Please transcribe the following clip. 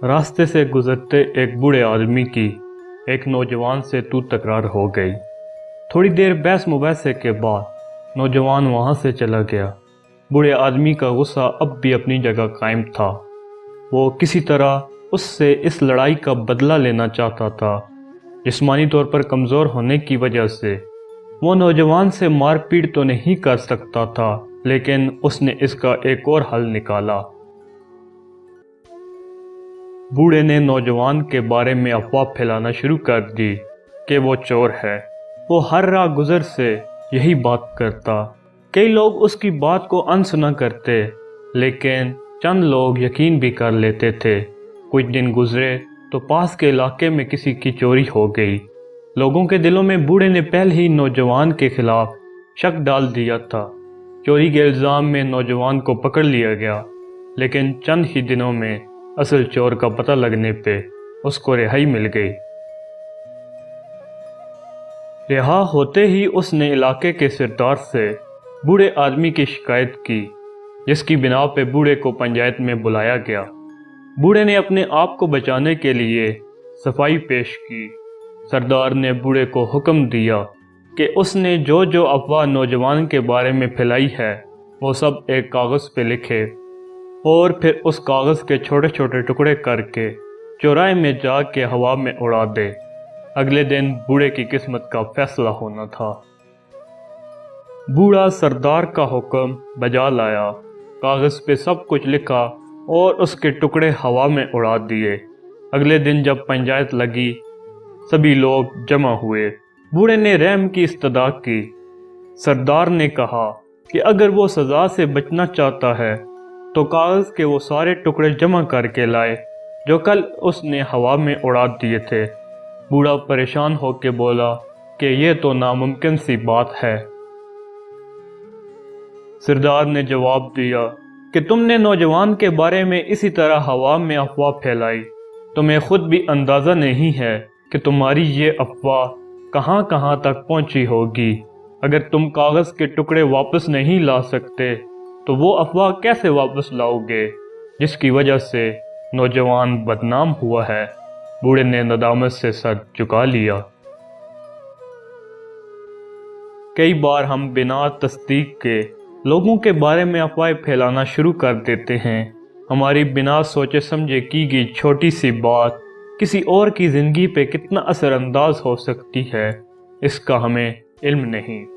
راستے سے گزرتے ایک بوڑھے آدمی کی ایک نوجوان سے تو تکرار ہو گئی۔ تھوڑی دیر بحث مباحثے کے بعد نوجوان وہاں سے چلا گیا۔ بوڑھے آدمی کا غصہ اب بھی اپنی جگہ قائم تھا۔ وہ کسی طرح اس سے اس لڑائی کا بدلہ لینا چاہتا تھا۔ جسمانی طور پر کمزور ہونے کی وجہ سے وہ نوجوان سے مار پیٹ تو نہیں کر سکتا تھا، لیکن اس نے اس کا ایک اور حل نکالا۔ بوڑھے نے نوجوان کے بارے میں افواہ پھیلانا شروع کر دی کہ وہ چور ہے۔ وہ ہر راہ گزر سے یہی بات کرتا۔ کئی لوگ اس کی بات کو انسنا کرتے، لیکن چند لوگ یقین بھی کر لیتے تھے۔ کچھ دن گزرے تو پاس کے علاقے میں کسی کی چوری ہو گئی۔ لوگوں کے دلوں میں بوڑھے نے پہلے ہی نوجوان کے خلاف شک ڈال دیا تھا۔ چوری کے الزام میں نوجوان کو پکڑ لیا گیا، لیکن چند ہی دنوں میں اصل چور کا پتہ لگنے پہ اس کو رہائی مل گئی۔ رہا ہوتے ہی اس نے علاقے کے سردار سے بوڑھے آدمی کی شکایت کی، جس کی بنا پہ بوڑھے کو پنچایت میں بلایا گیا۔ بوڑھے نے اپنے آپ کو بچانے کے لیے صفائی پیش کی۔ سردار نے بوڑھے کو حکم دیا کہ اس نے جو افواہ نوجوان کے بارے میں پھیلائی ہے وہ سب ایک کاغذ پہ لکھے اور پھر اس کاغذ کے چھوٹے چھوٹے ٹکڑے کر کے چوراہے میں جا کے ہوا میں اڑا دے۔ اگلے دن بوڑھے کی قسمت کا فیصلہ ہونا تھا۔ بوڑھا سردار کا حکم بجا لایا، کاغذ پہ سب کچھ لکھا اور اس کے ٹکڑے ہوا میں اڑا دیے۔ اگلے دن جب پنچایت لگی، سبھی لوگ جمع ہوئے۔ بوڑھے نے رحم کی استدعا کی۔ سردار نے کہا کہ اگر وہ سزا سے بچنا چاہتا ہے تو کاغذ کے وہ سارے ٹکڑے جمع کر کے لائے جو کل اس نے ہوا میں اڑا دیے تھے۔ بوڑھا پریشان ہو کے بولا کہ یہ تو ناممکن سی بات ہے۔ سردار نے جواب دیا کہ تم نے نوجوان کے بارے میں اسی طرح ہوا میں افواہ پھیلائی۔ تمہیں خود بھی اندازہ نہیں ہے کہ تمہاری یہ افواہ کہاں کہاں تک پہنچی ہوگی۔ اگر تم کاغذ کے ٹکڑے واپس نہیں لا سکتے تو وہ افواہ کیسے واپس لاؤ گے، جس کی وجہ سے نوجوان بدنام ہوا ہے۔ بوڑھے نے ندامت سے سر جھکا لیا۔ کئی بار ہم بنا تصدیق کے لوگوں کے بارے میں افواہیں پھیلانا شروع کر دیتے ہیں۔ ہماری بنا سوچے سمجھے کی گئی چھوٹی سی بات کسی اور کی زندگی پہ کتنا اثر انداز ہو سکتی ہے، اس کا ہمیں علم نہیں۔